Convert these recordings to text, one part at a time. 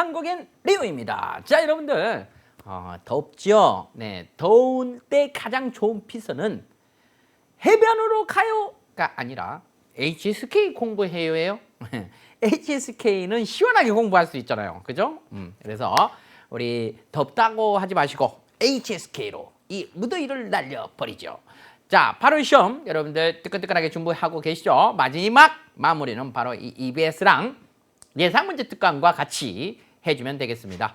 한국인 리우입니다. 자, 여러분들 덥죠? 네, 더운 때 가장 좋은 피서는 해변으로 가요가 아니라 HSK 공부해요예요. HSK는 시원하게 공부할 수 있잖아요, 그죠? 그래서 우리 덥다고 하지 마시고 HSK로 이 무더위를 날려버리죠. 자, 바로 시험 여러분들 뜨끈뜨끈하게 준비하고 계시죠? 마지막 마무리는 바로 이 EBS랑 예상문제 특강과 같이 해주면 되겠습니다.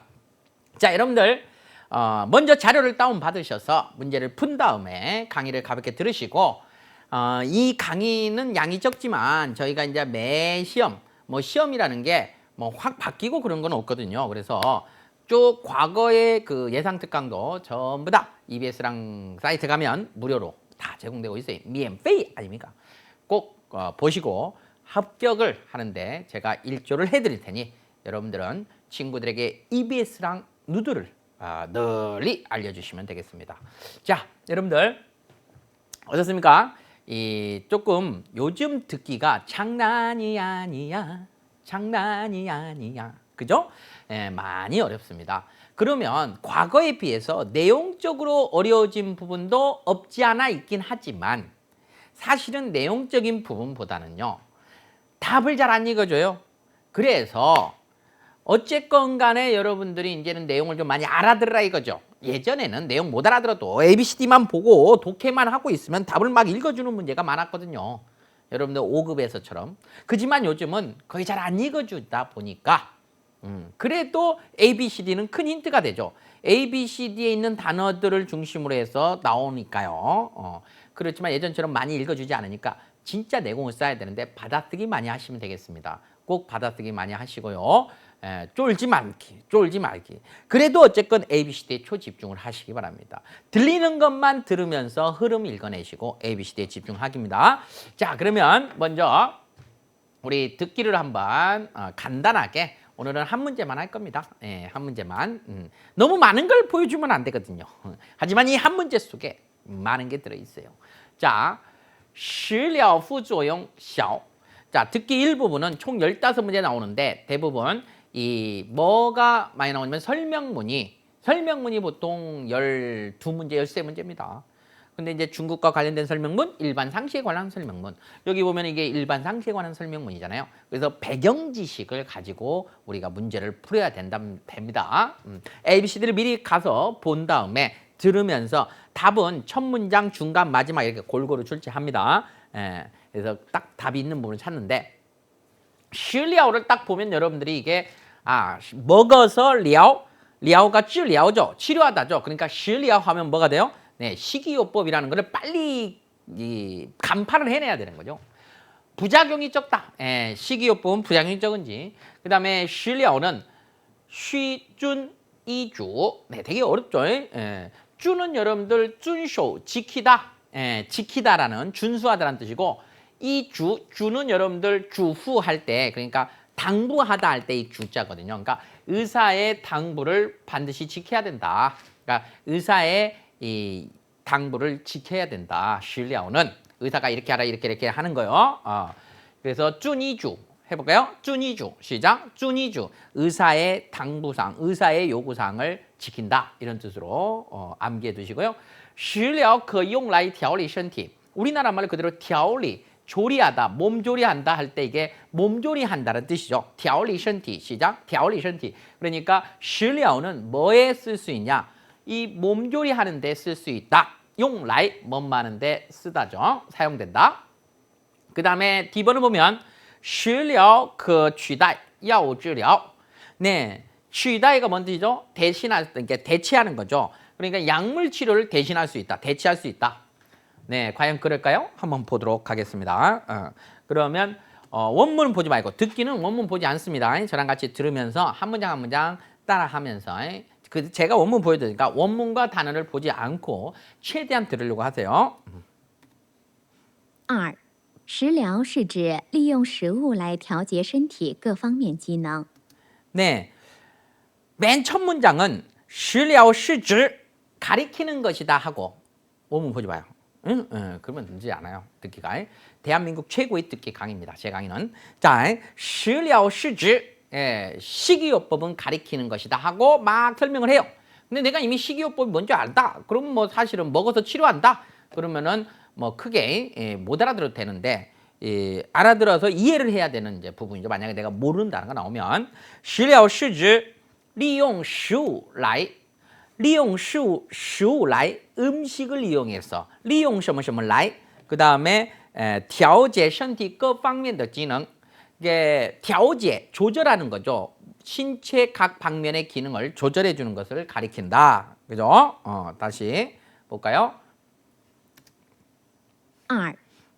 자, 여러분들 먼저 자료를 다운받으셔서 문제를 푼 다음에 강의를 가볍게 들으시고 이 강의는 양이 적지만 저희가 이제 매 시험, 뭐 시험이라는 게 뭐 확 바뀌고 그런 건 없거든요. 그래서 쭉 과거의 그 예상 특강도 전부 다 EBS랑 사이트 가면 무료로 다 제공되고 있어요. 미엔페이 아닙니까? 꼭 보시고 합격을 하는데 제가 일조를 해드릴 테니 여러분들은 친구들에게 EBS랑 누드를 널리 알려주시면 되겠습니다. 자, 여러분들 어떻습니까? 조금 요즘 듣기가 장난이 아니야, 장난이 아니야, 그죠? 많이 어렵습니다. 그러면 과거에 비해서 내용적으로 어려워진 부분도 없지 않아 있긴 하지만 사실은 내용적인 부분보다는요, 답을 잘 안 읽어줘요. 그래서 어쨌건 간에 여러분들이 이제는 내용을 좀 많이 알아들으라 이거죠. 예전에는 내용 못 알아들어도 ABCD만 보고 독해만 하고 있으면 답을 막 읽어주는 문제가 많았거든요. 여러분들 5급에서처럼. 그지만 요즘은 거의 잘 안 읽어주다 보니까 그래도 ABCD는 큰 힌트가 되죠. ABCD에 있는 단어들을 중심으로 해서 나오니까요. 그렇지만 예전처럼 많이 읽어주지 않으니까 진짜 내공을 쌓아야 되는데 받아쓰기 많이 하시면 되겠습니다. 꼭 받아쓰기 많이 하시고요. 쫄지 말기. 그래도 어쨌건 ABCD에 초집중을 하시기 바랍니다. 들리는 것만 들으면서 흐름 읽어내시고 ABCD에 집중하기입니다. 자, 그러면 먼저 우리 듣기를 한번 간단하게 오늘은 한 문제만 할 겁니다. 한 문제만. 너무 많은 걸 보여주면 안 되거든요. 하지만 이 한 문제 속에 많은 게 들어있어요. 자, 食疗副作用小. 자, 듣기 일부분은 총 15문제 나오는데 대부분 이 뭐가 많이 나오냐면 설명문이 보통 12문제, 13문제입니다. 근데 이제 중국과 관련된 설명문, 일반 상시에 관한 설명문. 여기 보면 이게 일반 상시에 관한 설명문이잖아요. 그래서 배경 지식을 가지고 우리가 문제를 풀어야 됩니다. ABCD를 미리 가서 본 다음에 들으면서 답은 첫 문장, 중간, 마지막 이렇게 골고루 출제합니다. 그래서 딱 답이 있는 부분을 찾는데 시리아오를 딱 보면 여러분들이 이게 먹어서 리아오가 治疗죠. 치료하다죠. 그러니까 시리아오 하면 뭐가 돼요? 네, 식이요법이라는 거를 빨리 간파를 해내야 되는 거죠. 부작용이 적다. 식이요법은 부작용이 적은지. 그 다음에 시리아오는 쉬준 이주. 네, 되게 어렵죠. 주는 여러분들 준쇼, 지키다. 지키다라는 준수하다라는 뜻이고 주는 여러분들 주후 할 때 그러니까 당부하다 할 때 이 주자거든요. 그러니까 의사의 당부를 반드시 지켜야 된다. 그러니까 의사의 이 당부를 지켜야 된다. 시리아오는 의사가 이렇게 하라 이렇게 하는 거요. 그래서 준이주 해볼까요? 준이주 시작. 준이주 의사의 당부사항, 의사의 요구사항을 지킨다 이런 뜻으로 암기해 두시고요. 食疗可用来调理身体. 우리나라 말로 그대로 调理 조리하다, 몸조리한다 할 때 이게 몸조리한다는 뜻이죠. 调理身体 시작. 调理身体. 그러니까 食疗는 뭐에 쓸 수 있냐? 이 몸조리하는 데 쓸 수 있다. 用来몸 마는 데 쓰다죠. 사용된다. 그 다음에 D번을 보면 食疗可取代药物治疗. 네, 取代가 뭔 뜻이죠? 대신할, 그러니까 대체하는 거죠. 그러니까 약물 치료를 대신할 수 있다. 대체할 수 있다. 네, 과연 그럴까요? 한번 보도록 하겠습니다. 그러면 원문은 보지 말고 듣기는 원문 보지 않습니다. 저랑 같이 들으면서 한 문장 한 문장 따라하면서 제가 원문 보여드리니까 원문과 단어를 보지 않고 최대한 들으려고 하세요. 二，食疗是指利用食物来调节身体各方面机能。 네, 맨 첫 문장은 食疗是指 가리키는 것이다 하고 원문 보지 마요. 그러면 문제 않아요. 듣기가. 대한민국 최고의 듣기 강의입니다. 제 강의는. 자, 食疗是指 식이요법은 가리키는 것이다 하고 막 설명을 해요. 근데 내가 이미 식이요법이 뭔지 알다. 그럼 뭐 사실은 먹어서 치료한다. 그러면은 뭐 크게 못 알아들어도 되는데 알아들어서 이해를 해야 되는 이제 부분이죠. 만약에 내가 모른다는 거 나오면 食疗是指利用食物来利用食物来 음식을 이용해서 利用什么什么来 그다음에 调节身体各方面的机能 이게 调节 조절하는 거죠. 신체 각 방면의 기능을 조절해 주는 것을 가리킨다. 그죠? 다시 볼까요? 二，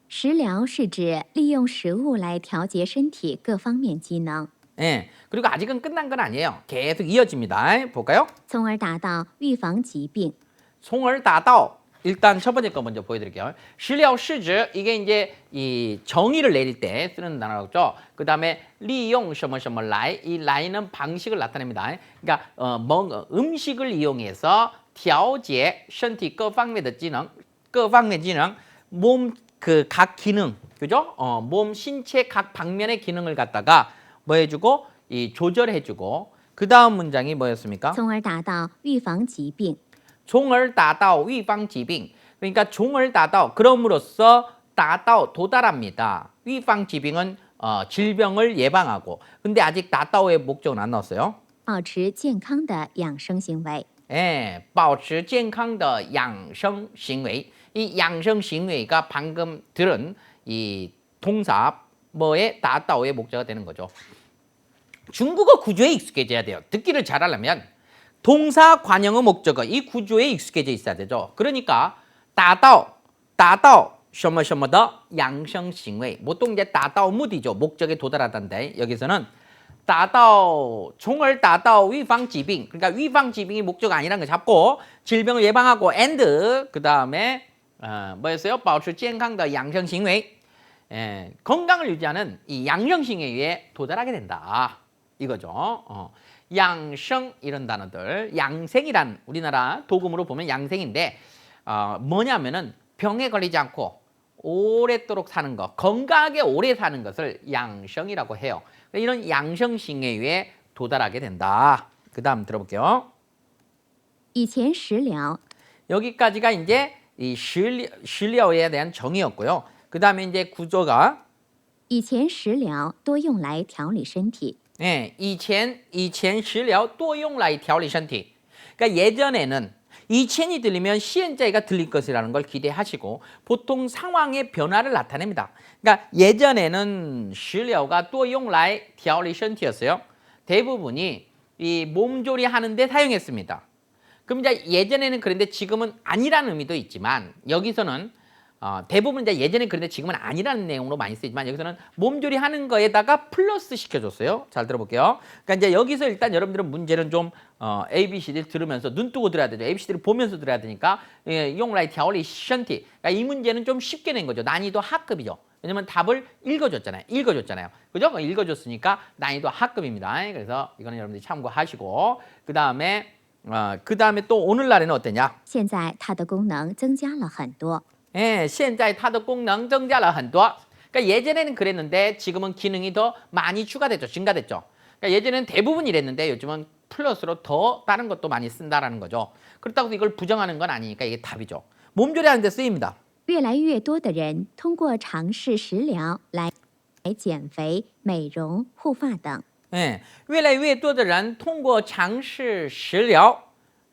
食疗是指利用食物来调节身体各方面机能， 예. 그리고 아직은 끝난 건 아니에요. 계속 이어집니다. 볼까요? 从而达到预防疾病。 송을 다다오. 일단 첫 번째 거 먼저 보여드릴게요. 食疗是指 이게 이제 이 정의를 내릴 때 쓰는 단어죠. 그 다음에 利用什么什么来 이 라이는 방식을 나타냅니다. 그러니까 음식을 이용해서 调节身体各方面的机能各方面机能 몸 그 각 기능 그죠? 몸 신체 각 방면의 기능을 갖다가 뭐 해주고 이 조절해주고 그 다음 문장이 뭐였습니까? 从而达到预防疾病。 종을 다다오 위방 지빙 그러니까 종을 다다오 그럼으로써 다다오 도달합니다. 위방 지빙은 질병을 예방하고 근데 아직 다다오의 목적은 안 나왔어요. 保持健康的养生行为。 예, 保持健康的养生行为. 이 양성行为가 방금 들은 이 동사 뭐의 다다오의 목적가 되는 거죠. 중국어 구조에 익숙해져야 돼요. 듣기를 잘하려면 동사 관형의 목적어 이 구조에 익숙해져 있어야 되죠. 그러니까 达到什么什么的养生行为 보통 이제 达到 目的죠. 목적에 도달하던데 여기서는 达到 종을 达到 위방疾病 그러니까 위방疾病이 목적 아니라는 거 잡고 질병을 예방하고 and 그 다음에 뭐였어요? 保持健康的养生行为 건강을 유지하는 이 양성行为에 도달하게 된다. 이거죠. 양성 이런 단어들 양생이란 우리나라 도금으로 보면 양생인데 뭐냐면은 병에 걸리지 않고 오랫도록 사는 것 건강하게 오래 사는 것을 양성이라고 해요. 이런 양성 싱외에 도달하게 된다. 그 다음 들어볼게요. 以前食疗 여기까지가 이제 이食疗에 대한 정의였고요. 그 다음에 이제 구조가 以前食疗多用来调理身体， 예, 以前食疗多用来调理身体. 그러니까 예전에는 以前이 들리면 시엔자가 들릴 것이라는 걸 기대하시고 보통 상황의 변화를 나타냅니다. 그러니까 예전에는 食疗가 多用来调理身体였어요. 대부분이 이 몸조리 하는데 사용했습니다. 그럼 이제 예전에는 그런데 지금은 아니라는 의미도 있지만 여기서는 대부분 이제 예전에 그런데 지금은 아니라는 내용으로 많이 쓰이지만 여기서는 몸조리 하는 거에다가 플러스 시켜줬어요. 잘 들어볼게요. 그러니까 이제 여기서 일단 여러분들은 문제는 좀 ABCD를 들으면서 눈 뜨고 들어야 되죠. ABCD를 보면서 들어야 되니까 용라이调理身体 그러니까 이 문제는 좀 쉽게 낸 거죠. 난이도 하급이죠. 왜냐면 답을 읽어줬잖아요. 그죠? 읽어줬으니까 난이도 하급입니다. 그래서 이거는 여러분들이 참고하시고 그 다음에 또 오늘날에는 어땠냐? 现在它的功能增加了很多。 예, 现在它的功能增加了很多. 그러니까 예전에는 그랬는데 지금은 기능이 더 많이 추가됐죠. 증가됐죠. 그러니까 예전에는 대부분 이랬는데 요즘은 플러스로 더 다른 것도 많이 쓴다라는 거죠. 그렇다고 이걸 부정하는 건 아니니까 이게 답이죠. 몸조리 하는 데 쓰입니다. 越来越多的人通过尝试食疗来减肥、美容、护发等。 예, 越来越多的人通过尝试食疗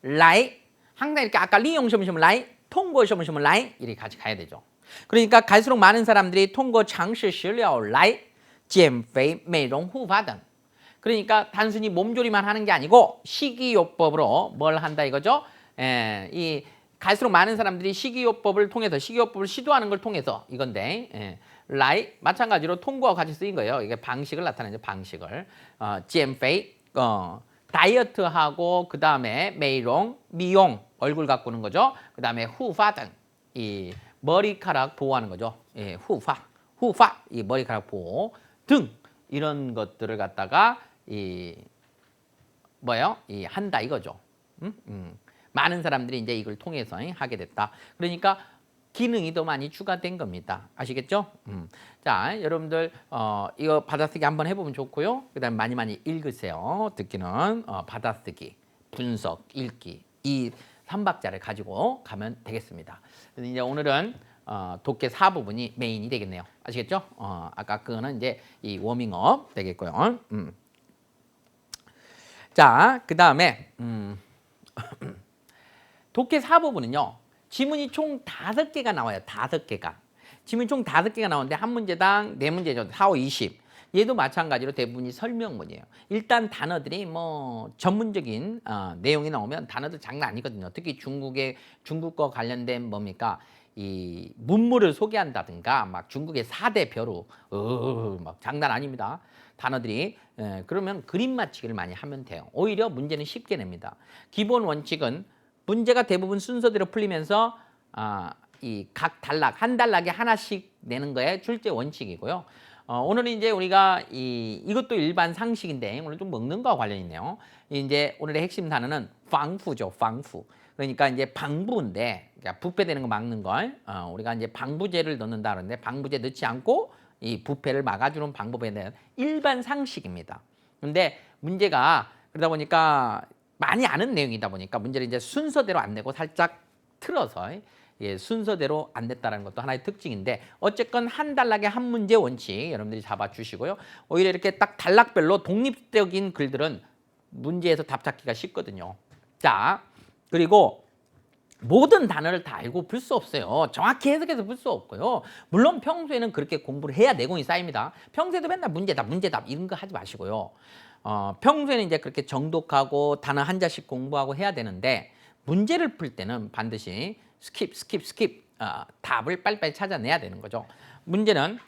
来 항상 이렇게 아까 利用什么什么来 通过什么什么来 이렇게 같이 가야 되죠. 그러니까 갈수록 많은 사람들이 通过尝试食疗来减肥、美容、护发等 그러니까 단순히 몸조리만 하는 게 아니고 식이요법으로 뭘 한다 이거죠. 이 갈수록 많은 사람들이 식이요법을 통해서 식이요법을 시도하는 걸 통해서 이건데 라이 마찬가지로 통과와 같이 쓰인 거예요. 이게 방식을 나타내죠. 방식을 减肥 다이어트하고 그 다음에 메이롱 미용 얼굴 가꾸는 거죠. 그 다음에 후파 등 이 머리카락 보호하는 거죠. 예, 후파 이 머리카락 보호 등 이런 것들을 갖다가 이 한다 이거죠. 많은 사람들이 이제 이걸 통해서 하게 됐다. 그러니까 기능이 더 많이 추가된 겁니다. 아시겠죠? 자, 여러분들 이거 받아쓰기 한번 해보면 좋고요. 그다음 많이 읽으세요. 듣기는 받아쓰기, 분석, 읽기 이 3박자를 가지고 가면 되겠습니다. 그래서 이제 오늘은 독해 4부분이 메인이 되겠네요. 아시겠죠? 아까 그거는 이제 이 워밍업 되겠고요. 자, 그다음에 독해 4부분은요. 지문이 총 5개가 나와요. 5개가. 지문이 총 5개가 나오는데 한 문제당 4문제죠. 4, 5, 20. 얘도 마찬가지로 대부분이 설명문이에요. 일단 단어들이 뭐 전문적인 내용이 나오면 단어들 장난 아니거든요. 특히 중국과 관련된 뭡니까? 이 문물을 소개한다든가 막 중국의 4대 벼루 막 장난 아닙니다. 단어들이 그러면 그림 맞히기를 많이 하면 돼요. 오히려 문제는 쉽게 냅니다. 기본 원칙은 문제가 대부분 순서대로 풀리면서 이 각 단락 한 단락에 하나씩 내는 거에 출제 원칙이고요. 오늘은 이제 우리가 이것도 일반 상식인데 오늘 좀 먹는 거와 관련이 있네요. 이제 오늘의 핵심 단어는 방부죠, 방부. 그러니까 이제 방부인데 그러니까 부패되는 거 막는 걸 우리가 이제 방부제를 넣는다 그러는데 방부제 넣지 않고 이 부패를 막아주는 방법에 대한 일반 상식입니다. 그런데 문제가 그러다 보니까 많이 아는 내용이다 보니까 문제를 이제 순서대로 안 내고 살짝 틀어서 순서대로 안 냈다는 것도 하나의 특징인데 어쨌건 한 단락에 한 문제 원칙 여러분들이 잡아주시고요. 오히려 이렇게 딱 단락별로 독립적인 글들은 문제에서 답 찾기가 쉽거든요. 자, 그리고 모든 단어를 다 알고 풀 수 없어요. 정확히 해석해서 풀 수 없고요. 물론 평소에는 그렇게 공부를 해야 내공이 쌓입니다. 평소에도 맨날 문제답 이런 거 하지 마시고요. 평소에는 이제 그렇게 정독하고 단어 한자씩 공부하고 해야 되는데 문제를 풀 때는 반드시 스킵 답을 빨리빨리 찾아내야 되는 거죠. 문제는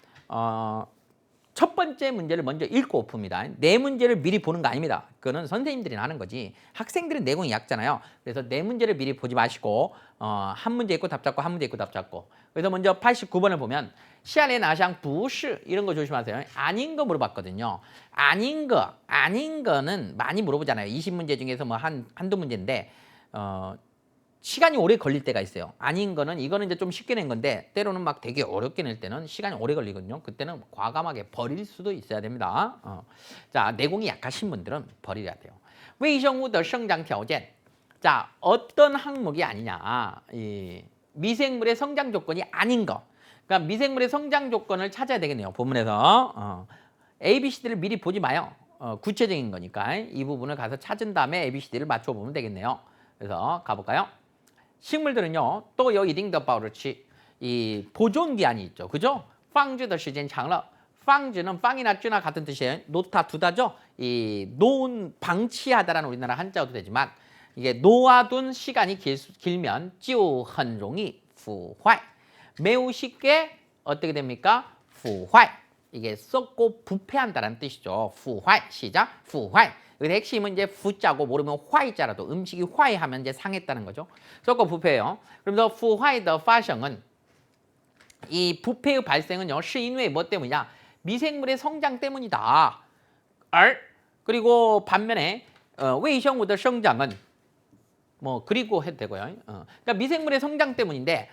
첫 번째 문제를 먼저 읽고 풉니다. 네 문제를 미리 보는 거 아닙니다. 그거는 선생님들이 하는 거지. 학생들은 내공이 약잖아요. 그래서 네 문제를 미리 보지 마시고 한 문제 읽고 답 잡고 한 문제 읽고 답 잡고. 그래서 먼저 89번을 보면 시안의 나샹 부시 이런 거 조심하세요. 아닌 거 물어봤거든요. 아닌 거는 많이 물어보잖아요. 20문제 중에서 뭐 한두 문제인데 시간이 오래 걸릴 때가 있어요. 아닌 거는 이거는 이제 좀 쉽게 낸 건데 때로는 막 되게 어렵게 낼 때는 시간이 오래 걸리거든요. 그때는 과감하게 버릴 수도 있어야 됩니다. 자, 내공이 약하신 분들은 버려야 돼요. 微生物的生长条件. 자, 어떤 항목이 아니냐. 이 미생물의 성장 조건이 아닌 거. 그러니까 미생물의 성장 조건을 찾아야 되겠네요. 본문에서. A, B, C, D를 미리 보지 마요. 구체적인 거니까 이 부분을 가서 찾은 다음에 A, B, C, D를 맞춰보면 되겠네요. 그래서 가볼까요? 식물들은요, 또有一定的保质期, 이 보존 기한이 있죠, 그죠? 放置的时间长了, 放置는 빵이나 쥐나 같은 뜻이에요. 놓다 두다죠. 이 놓은 방치하다라는 우리나라 한자어도 되지만 이게 놓아둔 시간이 길면 就很容易腐坏, 매우 쉽게 어떻게 됩니까? 腐坏. 이게 썩고 부패한다는 뜻이죠. 腐坏 시작. 腐坏. 그 핵심은 이제 부자고 모르면 화이자라도 음식이 화이하면 이제 상했다는 거죠. 썩고 부패예요. 그러면서 腐坏的发生은 이 부패의 발생은요, 是因为뭐 때문이냐? 미생물의 성장 때문이다. 그리고 반면에 微生物的生长은 뭐 그리고 해도 되고요. 그러니까 미생물의 성장 때문인데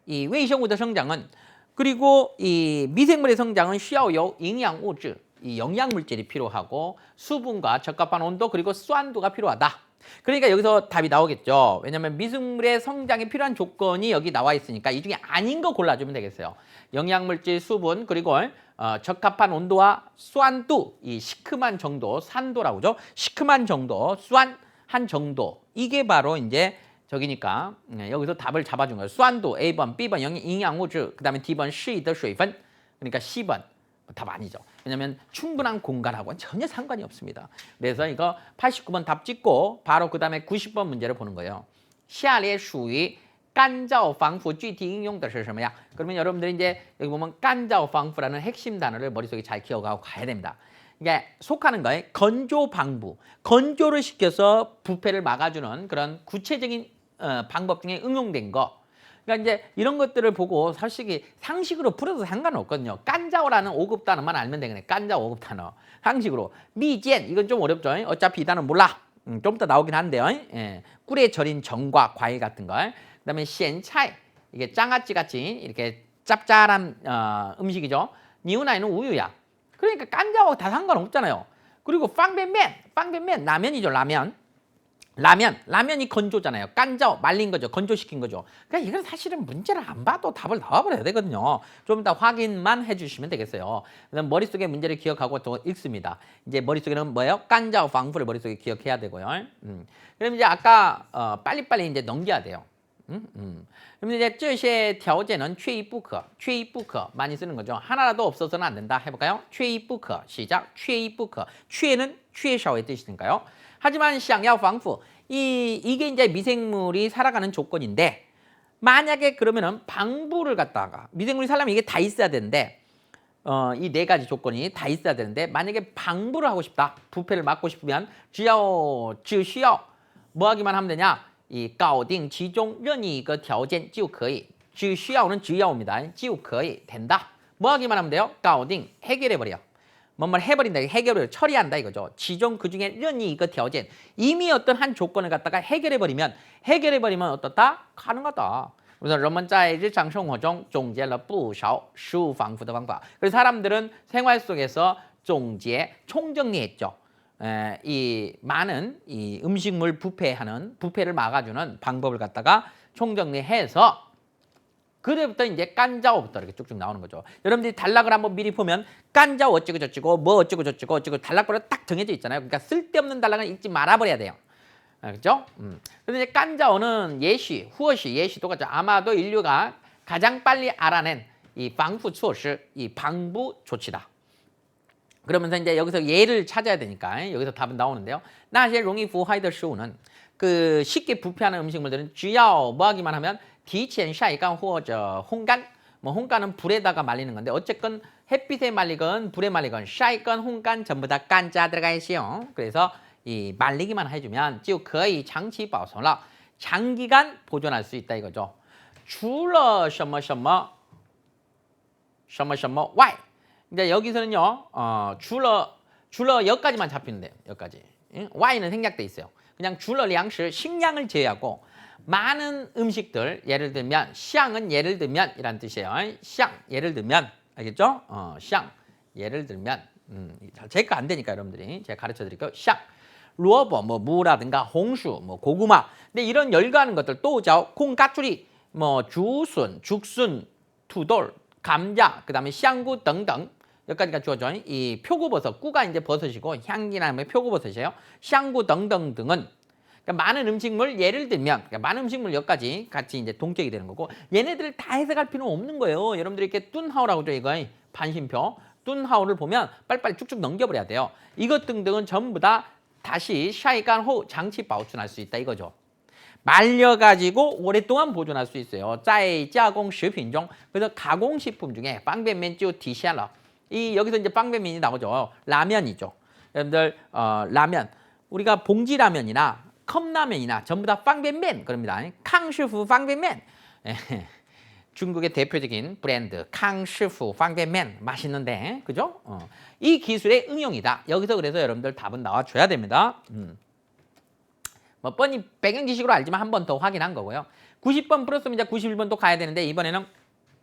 이 微生物的生长은 그리고 이 미생물의 성장은 需要有营养物质, 이 영양물질이 필요하고 수분과 적합한 온도 그리고 수완도가 필요하다. 그러니까 여기서 답이 나오겠죠. 왜냐하면 미생물의 성장에 필요한 조건이 여기 나와 있으니까 이 중에 아닌 거 골라주면 되겠어요. 영양물질, 수분, 그리고 적합한 온도와 수완도, 이 시큼한 정도, 산도라고 하죠. 시큼한 정도, 수완한 정도. 이게 바로 이제 저기니까 여기서 답을 잡아준 거예요. 수완도 A번, B번 영양物质, 그 다음에 D번 시의水分, 그러니까 C번 답 아니죠. 왜냐하면 충분한 공간하고는 전혀 상관이 없습니다. 그래서 이거 89번 답 찍고 바로 그 다음에 90번 문제를 보는 거예요. 下列属于干燥防腐具体应用的是什么呀? 그러면 여러분들이 이제 여기 보면 干燥防腐라는 핵심 단어를 머릿속에 잘 기억하고 가야 됩니다. 이게 속하는 거에 건조 방부, 건조를 시켜서 부패를 막아주는 그런 구체적인 방법 중에 응용된 거. 그러니까 이제 이런 것들을 보고 솔직히 상식으로 풀어도 상관없거든요. 깐자오라는 5급 단어만 알면 되겠네. 깐자오 5급 단어. 상식으로. 미젠, 이건 좀 어렵죠. 어차피 이 단어 몰라. 좀 더 나오긴 한데요. 예. 꿀에 절인 전과 과일 같은 거. 그 다음에 시엔차이, 이게 장아찌 같이 이렇게 짭짤한 음식이죠. 니우나이는 우유야. 그러니까 깐자오 다 상관없잖아요. 그리고 빵벤면 라면이죠. 라면이 건조잖아요. 깐자오 말린 거죠. 건조시킨 거죠. 그러니까 이건 사실은 문제를 안 봐도 답을 나와버려야 되거든요. 좀 더 확인만 해주시면 되겠어요. 그다음 머릿속에 문제를 기억하고 또 읽습니다. 이제 머릿속에는 뭐예요? 깐자오 방풀을 머릿속에 기억해야 되고요. 그럼 이제 아까 빨리빨리 이제 넘겨야 돼요. 그럼 이제 这些条件은缺一不可, 많이 쓰는 거죠. 하나라도 없어서는 안 된다. 해볼까요? 缺一不可. 시작. 缺一不可. 缺는缺少의 뜻이니까요. 하지만 想要防腐, 이게 이제 미생물이 살아가는 조건인데 만약에 그러면은 방부를 갖다가 미생물이 살려면 이게 다 있어야 되는데 이 네 가지 조건이 다 있어야 되는데 만약에 방부를 하고 싶다. 부패를 막고 싶으면 只需要 뭐 하기만 하면 되냐? 이 搞定其中任意一个条件就可以. 只需要는 只要입니다. 就可以 된다. 뭐 하기만 하면 돼요? 搞定 해결해 버려. 뭔말 해버린다. 해결을 처리한다 이거죠. 지종 그중에任意一个条件 이미 어떤 한 조건을 갖다가 해결해 버리면 어떻다? 가능하다. 그래서 人们在日常生活中总结了不少食物防腐的方法. 그래서 사람들은 생활 속에서 총정리했죠. 이 많은 이 음식물 부패를 막아주는 방법을 갖다가 총정리해서 그때부터 이제 깐자오부터 이렇게 쭉쭉 나오는 거죠. 여러분들이 단락을 한번 미리 보면 깐자오 어쩌고 저쩌고 뭐 어쩌고 저쩌고 단락으로 딱 정해져 있잖아요. 그러니까 쓸데없는 단락은 읽지 말아버려야 돼요. 그렇죠? 그런데 이제 깐자오는 예시, 후어시, 예시 똑같죠. 아마도 인류가 가장 빨리 알아낸 이 방부措施, 이 방부 조치다. 그러면서 이제 여기서 예를 찾아야 되니까 여기서 답은 나오는데요. 那些容易腐坏的食物는 그 쉽게 부패하는 음식물들은 只要 뭐 하기만 하면 提前晒干或者烘干. 뭐烘干은 불에다가 말리는 건데 어쨌건 햇빛에 말리건 불에 말리건 晒干,烘干 전부 다 깐자 들어가 있어요. 그래서 이 말리기만 해주면 就可以长期保存了. 장기간 보존할 수 있다 이거죠. 除了什么什么外. 이제 여기서는요, 줄러 여기까지만 잡히는데요. 여기까지. Y는 생략돼 있어요. 그냥 줄러粮食, 식량을 제외하고 많은 음식들, 예를 들면 샹은 예를 들면 이란 뜻이에요. 샹, 예를 들면 알겠죠? 샹, 예를 들면 제가 안 되니까 여러분들이 제가 가르쳐 드릴게요. 샹, 루어버, 뭐 무라든가 홍수, 뭐 고구마. 근데 이런 열가하는 것들 또죠. 콩가추리, 뭐 주순, 죽순, 투돌, 감자, 그다음에 샹구 등등. 여기까지가 주어져. 이 표고버섯, 꾸가 이제 버섯이고 향기나는 표고버섯이에요. 샹구 등등 등은 그러니까 많은 음식물 예를 들면 그러니까 많은 음식물 여기까지 같이 이제 동격이 되는 거고 얘네들을 다 해석할 필요는 없는 거예요. 여러분들이 이렇게 뚠하오라고 하죠. 이거 반심표. 뚠하오를 보면 빨리빨리 쭉쭉 넘겨버려야 돼요. 이것 등등은 전부 다 다시 샤이간 후 장치 보존할 수 있다 이거죠. 말려가지고 오랫동안 보존할 수 있어요. 在加工食品中 그래서 가공식품 중에 빵벤면 주 디샬러 이 여기서 이제 빵벤면이 나오죠. 라면이죠. 여러분들 라면 우리가 봉지 라면이나 컵라면이나 전부 다 빵벤면 그럽니다. 캉시프 빵벤면 중국의 대표적인 브랜드 캉시프 빵벤면 맛있는데 그죠? 이 기술의 응용이다. 여기서 그래서 여러분들 답은 나와줘야 됩니다. 뭐 뻔히 배경 지식으로 알지만 한 번 더 확인한 거고요. 90번 플러스면 이제 91번도 가야 되는데 이번에는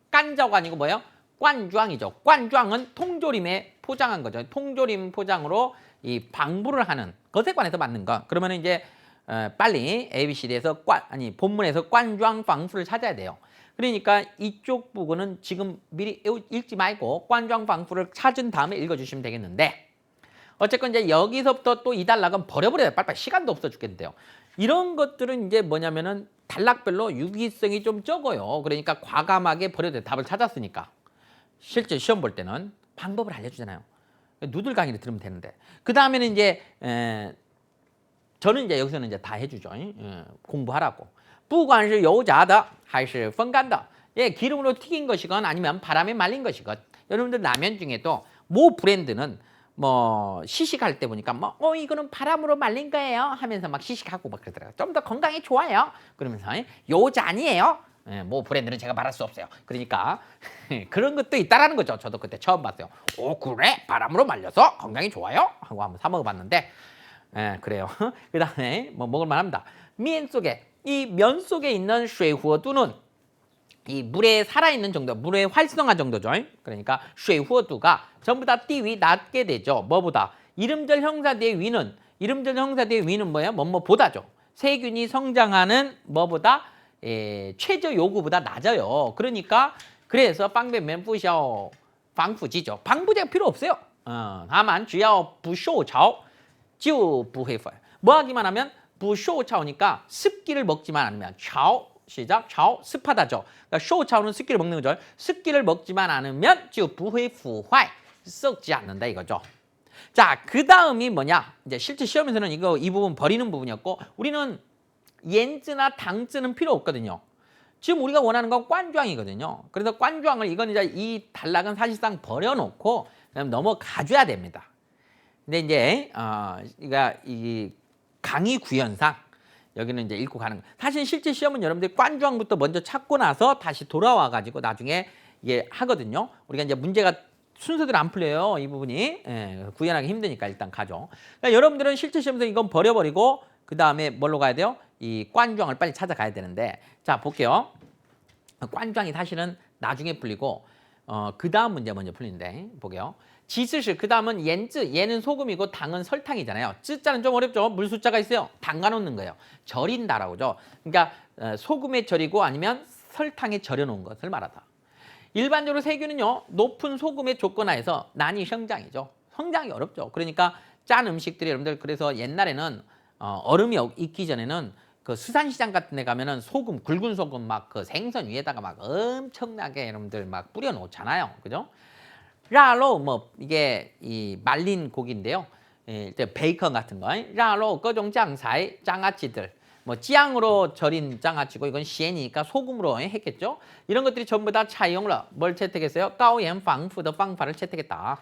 깐자오가 아니고 뭐예요? 꽌좌이죠. 꽌좌은 통조림에 포장한 거죠. 통조림 포장으로 이 방부를 하는 것에 관해서 맞는 거. 그러면 이제 빨리 ABCD에서 본문에서 꽌좌 방수를 찾아야 돼요. 그러니까 이쪽 부분은 지금 미리 읽지 말고 꽌좌 방수를 찾은 다음에 읽어주시면 되겠는데 어쨌건 이제 여기서부터 또 이 단락은 버려버려야 돼. 빨리빨리 시간도 없어 죽겠는데요. 이런 것들은 이제 뭐냐면은 단락별로 유기성이 좀 적어요. 그러니까 과감하게 버려도 돼. 답을 찾았으니까. 실제 시험 볼 때는 방법을 알려주잖아요. 누들 강의를 들으면 되는데. 그 다음에는 이제 저는 이제 여기서는 이제 다 해주죠. 공부하라고. 不管是油炸的还是风干的 예, 기름으로 튀긴 것이건 아니면 바람에 말린 것이건 여러분들 라면 중에도 모 브랜드는 뭐 시식할 때 보니까 뭐 이거는 바람으로 말린 거예요 하면서 막 시식하고 막 그러더라고요. 좀 더 건강에 좋아요. 그러면서 요자 아니에요. 예, 뭐 브랜드는 제가 말할 수 없어요. 그러니까 그런 것도 있다라는 거죠. 저도 그때 처음 봤어요. 오 그래? 바람으로 말려서 건강이 좋아요? 하고 한번 사 먹어봤는데 예, 그래요. 그 다음에 뭐 먹을만 합니다. 면 속에 이 면 속에 있는 水活두는 이 물에 살아있는 정도, 물의 활성화 정도죠. 그러니까 水活度가 전부 다 띠위 낮게 되죠. 뭐보다? 이름절 형사 뒤의 위는, 이름절 형사 뒤의 위는 뭐예요? 뭐보다죠. 세균이 성장하는 뭐보다? 최저 요구보다 낮아요. 그러니까 그래서 방배면 부셔 방부지죠. 방부제가 필요 없어요. 다만 只要不受潮就不会腐坏. 뭐 하기만 하면 不受潮니까 습기를 먹지만 않으면 潮 시작. 潮 습하다죠. 그러니까 受潮는 습기를 먹는 거죠. 습기를 먹지만 않으면 就不会腐坏 썩지 않는다 이거죠. 자, 그 다음이 뭐냐? 이제 실제 시험에서는 이 부분 버리는 부분이었고, 우리는 옌즈나 당즈는 필요 없거든요. 지금 우리가 원하는 건 꽌주앙이거든요. 그래서 꽌주앙을 이건 이제 이 단락은 사실상 버려놓고 그냥 넘어가줘야 됩니다. 근데 이제 이 강의 구현상 여기는 이제 읽고 가는 거. 사실 실제 시험은 여러분들이 꽌주앙부터 먼저 찾고 나서 다시 돌아와 가지고 나중에 이게 하거든요. 우리가 이제 문제가 순서대로 안 풀려요. 이 부분이 구현하기 힘드니까 일단 가죠. 그러니까 여러분들은 실제 시험에서 이건 버려버리고 그 다음에 뭘로 가야 돼요? 이 꽌주앙을 빨리 찾아가야 되는데, 자 볼게요. 꽌주앙이 사실은 나중에 풀리고 그 다음 문제 먼저 풀리는데 볼게요. 지스시 그 다음은 옌즈, 얘는 소금이고 당은 설탕이잖아요. 쯔자는 좀 어렵죠. 물 숫자가 있어요. 담가 놓는 거예요. 절인다라고죠. 그러니까 소금에 절이고 아니면 설탕에 절여 놓은 것을 말하다. 일반적으로 세균은요, 높은 소금의 조건 하에서 난이 성장이죠. 성장이 어렵죠. 그러니까 짠 음식들이 여러분들, 그래서 옛날에는 얼음이 있기 전에는 그 수산시장 같은 데 가면은 소금, 굵은 소금 막 그 생선 위에다가 막 엄청나게 여러분들 막 뿌려 놓잖아요. 그죠? 라로 뭐 이게 이 말린 고기인데요. 베이컨 같은 거. 라로各种 장사의 장아찌들. 뭐 찌양으로 절인 장아찌고 이건 시엔이니까 소금으로 했겠죠. 이런 것들이 전부 다 차용了. 뭘 채택했어요? 高盐防腐的方法를 채택했다.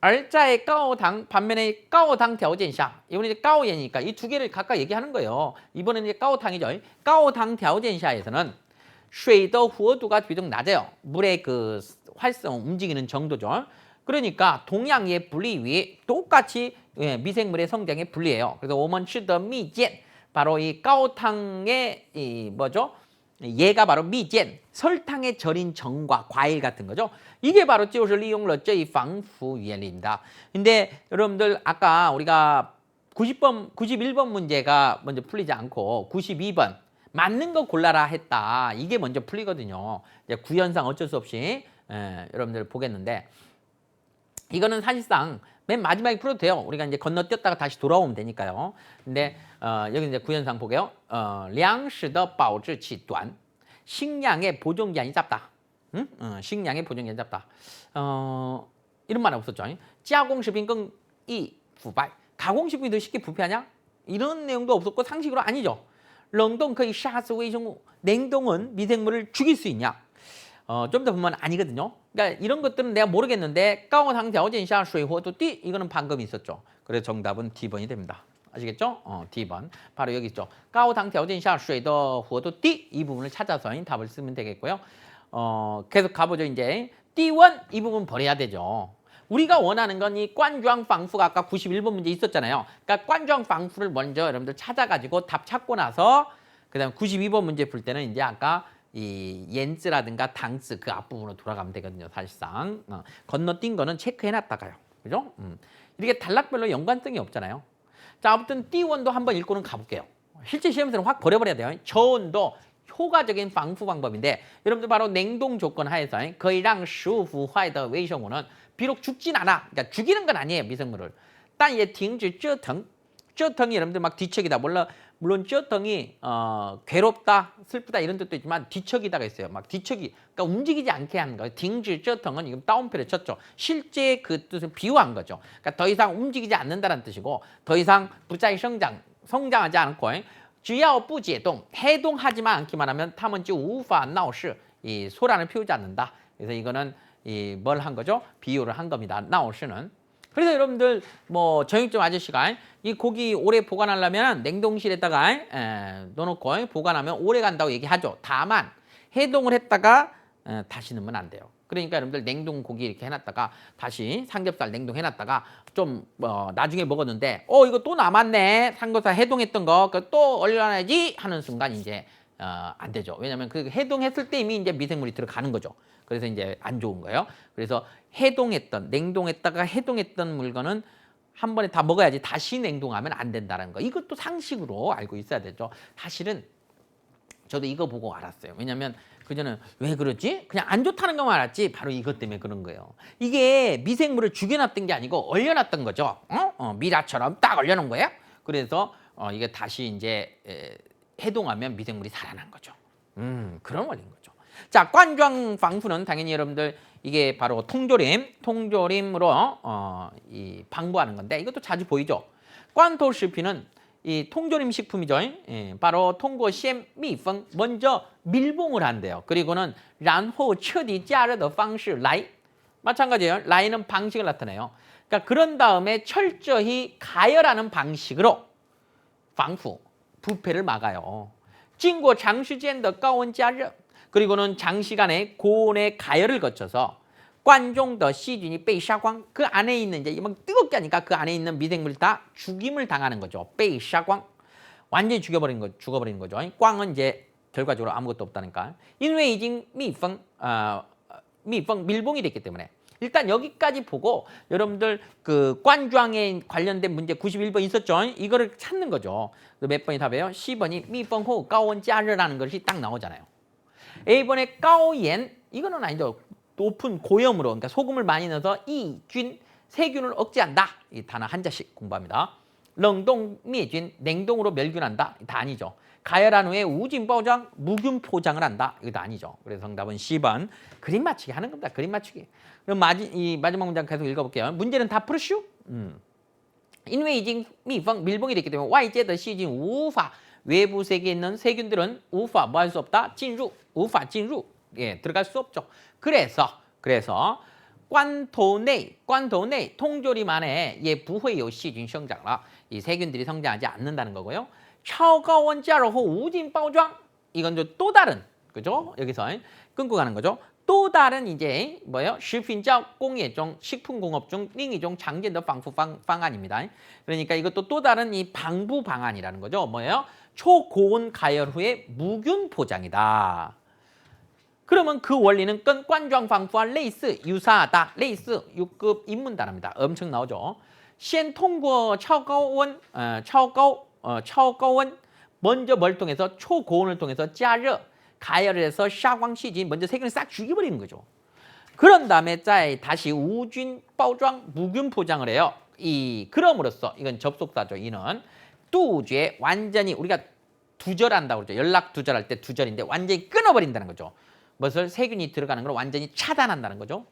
而在高糖 반면에 高糖条件下 이번에 이제 高盐이니까 이 두 개를 각각 얘기하는 거예요. 이번에는 이제 高糖이죠. 高糖条件下에서는 水的活度가 비교적 낮아요. 물의 그 활성 움직이는 정도죠. 그러니까 동양의 불리위 똑같이 미생물의 성장에 불리해요. 그래서 我们吃的蜜饯 바로 이 까오탕의 이 뭐죠? 얘가 바로 미젠, 설탕에 절인 정과 과일 같은 거죠. 이게 바로 就是利用了这一防腐原理입니다. 근데 여러분들 아까 우리가 91번 문제가 먼저 풀리지 않고 92번 맞는 거 골라라 했다. 이게 먼저 풀리거든요. 이제 구현상 어쩔 수 없이 여러분들 보겠는데, 이거는 사실상 맨 마지막에 풀어도 돼요. 우리가 이제 건너뛰었다가 다시 돌아오면 되니까요. 근데 여기 이제 구현상 보게요. 粮食的保质期短, 식량의 보존기한이 짧다. 식량의 보존기한이 짧다. 이런 말은 없었죠. 加工食品更易腐败. 가공식품이 더 쉽게 부패하냐? 이런 내용도 없었고 상식으로 아니죠. 冷冻可以杀死微生物. 냉동은 미생물을 죽일 수 있냐? 좀 더 보면 아니거든요. 그러니까 이런 것들은 내가 모르겠는데 高糖条件下水活度低 이거는 방금 있었죠. 그래서 정답은 D번이 됩니다. 아시겠죠? D번. 바로 여기 있죠. 高糖条件下水的活度低 이 부분을 찾아서 답을 쓰면 되겠고요. 계속 가보죠. 이제 D1 이 부분 버려야 되죠. 우리가 원하는 건 이 꽌주앙 방푸가 아까 91번 문제 있었잖아요. 그러니까 꽌주앙 방푸를 먼저 여러분들 찾아가지고 답 찾고 나서 그다음 92번 문제 풀 때는 이제 아까 이 옌즈라든가 당스 그 앞부분으로 돌아가면 되거든요. 사실상 건너뛴 거는 체크해놨다가요. 그죠? 이렇게 단락별로 연관성이 없잖아요. 자, 아무튼 D1도 한번 읽고는 가볼게요. 실제 시험에서는 확 버려버려야 돼요. 저온도 효과적인 방fu 방법인데 여러분들 바로 냉동 조건 하에서 거의让食物腐坏的微生物는 비록 죽진 않아. 그러니까 죽이는 건 아니에요. 미생물을. 但也停止折腾.折腾이 여러분들 막 뒤척이다. 물론 折腾이 괴롭다, 슬프다 이런 뜻도 있지만 뒤척이다가 있어요. 막 뒤척이, 그러니까 움직이지 않게 하는 거예요. 停止折腾은 이거 다운표를 쳤죠. 실제 그 뜻을 비유한 거죠. 그러니까 더 이상 움직이지 않는다는 뜻이고 더 이상 不再生长, 성장하지 않고 只要不解冻, 해동하지만 않기만 하면 它们就无法闹事, 이 소란을 피우지 않는다. 그래서 이거는 뭘 한 거죠? 비유를 한 겁니다. 闹事는. 그래서 여러분들 뭐 정육점 아저씨가 이 고기 오래 보관하려면 냉동실에다가 넣어놓고 보관하면 오래 간다고 얘기하죠. 다만 해동을 했다가 다시 넣으면 안 돼요. 그러니까 여러분들 냉동 고기 이렇게 해놨다가 다시 삼겹살 냉동해놨다가 좀 나중에 먹었는데 이거 또 남았네. 삼겹살 해동했던 거 또 얼려놔야지 하는 순간 이제 안 되죠. 왜냐하면 그 해동했을 때 이미 이제 미생물이 들어가는 거죠. 그래서 이제 안 좋은 거예요. 그래서 해동했던 냉동했다가 해동했던 물건은 한 번에 다 먹어야지 다시 냉동하면 안 된다는 거. 이것도 상식으로 알고 있어야 되죠. 사실은 저도 이거 보고 알았어요. 왜냐하면 그전에 왜 그러지? 그냥 안 좋다는 것만 알았지. 바로 이것 때문에 그런 거예요. 이게 미생물을 죽여놨던 게 아니고 얼려놨던 거죠. 미라처럼 딱 얼려놓은 거예요. 그래서 이게 다시 이제 해동하면 미생물이 살아난 거죠. 그런 원리인 거죠. 자, 관장 방부는 당연히 여러분들 이게 바로 통조림으로 이 방부하는 건데 이것도 자주 보이죠. 관토시피는 이 통조림 식품이죠. 바로 통고 시엔 미펑 먼저 밀봉을 한대요. 그리고는 然后彻底加热的方式来 마찬가지예요. 라이는 방식을 나타내요. 그러니까 그런 다음에 철저히 가열하는 방식으로 방부 부패를 막아요. 经过长时间的高温加热 그리고는 장시간의 고온의 가열을 거쳐서 관종더细菌이被杀光 그 안에 있는 이제 막 뜨겁게 하니까 그 안에 있는 미생물이 다 죽임을 당하는 거죠. 被杀光 완전히 죽어버리는 거죠. 꽝은 이제 결과적으로 아무것도 없다니까. 因为已经密封 밀봉이 됐기 때문에 일단 여기까지 보고 여러분들 그 관장에 관련된 문제 91번 있었죠. 이거를 찾는 거죠. 몇 번이 답이에요? 10번이 미펑 후高温加热라는 것이 딱 나오잖아요. A번에 까오옌 이거는 아니죠. 높은 고염으로 그러니까 소금을 많이 넣어서 이균 세균을 억제한다. 이 단어 한자씩 공부합니다.冷冻灭菌 냉동으로 멸균한다. 다 아니죠. 가열한 후에 우진 포장 무균 포장을 한다. 이것도 아니죠. 그래서 정답은 10번 그림 맞추기 하는 겁니다. 그림 맞추기. 그럼 이 마지막 문장 계속 읽어볼게요. 문제는 다 풀으시오. 因为已经密封 밀봉이 됐기 때문에 外界的细菌无法 외부 세계에 있는 세균들은 우파 뭐 할 수 없다? 진루, 우파 진루. 예, 들어갈 수 없죠. 그래서 관토내 통조림 안에 예 부회요 시균 성장라. 이 세균들이 성장하지 않는다는 거고요. 超高温加热后无菌包装 이건 또 다른 그죠? 여기서 끊고 가는 거죠. 또 다른 이제 뭐예요? 食品加工业中 식품공업 중另一种常见的防腐방안입니다. 그러니까 이것도 또 다른 이 방부 방안이라는 거죠. 뭐예요? 초고온 가열 후에 무균 포장이다. 그러면 그 원리는 跟 관장 방부와 레이스 유사하다. 레이스 6급 입문 단어입니다. 엄청 나오죠. 先通过超高温 먼저 뭘 통해서 초고온을 통해서 加热 가열을 해서 杀光细菌 먼저 세균을 싹 죽여버리는 거죠. 그런 다음에 다시 우균包装 무균 포장을 해요. 그럼으로써 이건 접속사죠. 이는 뚜죄 완전히 우리가 두절한다고 그러죠. 연락 두절할 때 두절인데 완전히 끊어버린다는 거죠. 무엇을 세균이 들어가는 걸 완전히 차단한다는 거죠.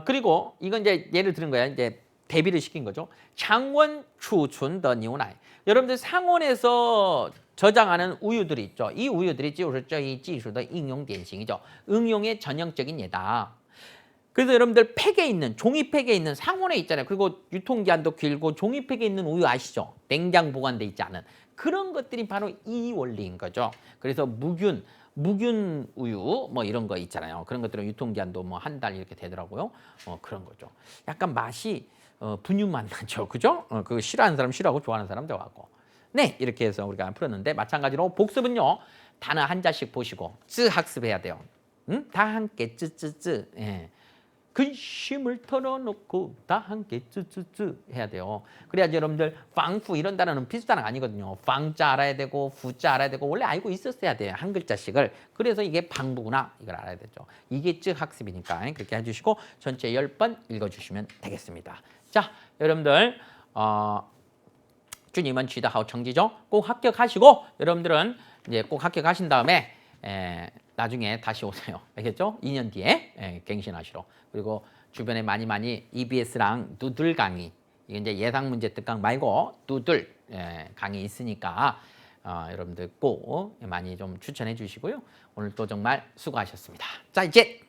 그리고 이건 이제 예를 들은 거야. 이제 대비를 시킨 거죠. 장원 추춘 더牛奶 여러분들 상온에서 저장하는 우유들이 있죠. 이 우유들이 就是这一技术的应用典型이죠. 응용의 전형적인 예다. 그래서 여러분들 팩에 있는 종이팩에 있는 상온에 있잖아요. 그리고 유통기한도 길고 종이팩에 있는 우유 아시죠? 냉장 보관돼 있지 않은 그런 것들이 바로 이 원리인 거죠. 그래서 무균 우유 뭐 이런 거 있잖아요. 그런 것들은 유통기한도 뭐 한 달 이렇게 되더라고요. 그런 거죠. 약간 맛이 분유 맛 나죠. 그죠? 그거 싫어하는 사람 싫어하고 좋아하는 사람 좋아하고. 네, 이렇게 해서 우리가 풀었는데 마찬가지로 복습은요. 단어 한자씩 보시고 쯔 학습해야 돼요. 다 함께 쯔쯔쯔. 예. 근심을 털어놓고 다 함께 쯔쯔쯔 해야 돼요. 그래야지 여러분들 방fu 이런 단어는 비슷한 단어 아니거든요. 방자 알아야 되고 fu자 알아야 되고 원래 알고 있었어야 돼요. 한 글자씩을. 그래서 이게 방부구나 이걸 알아야 되죠. 이게 쯔 학습이니까 그렇게 해주시고 전체 10번 읽어주시면 되겠습니다. 자, 여러분들 주님은 취다하오 청지죠. 꼭 합격하시고 여러분들은 이제 꼭 합격하신 다음에 나중에 다시 오세요. 알겠죠? 2년 뒤에 갱신하시러. 그리고 주변에 많이 EBS랑 두들 강의 이게 이제 예상 문제 특강 말고 두들 강의 있으니까 여러분들 꼭 많이 좀 추천해 주시고요. 오늘 또 정말 수고하셨습니다. 자, 이제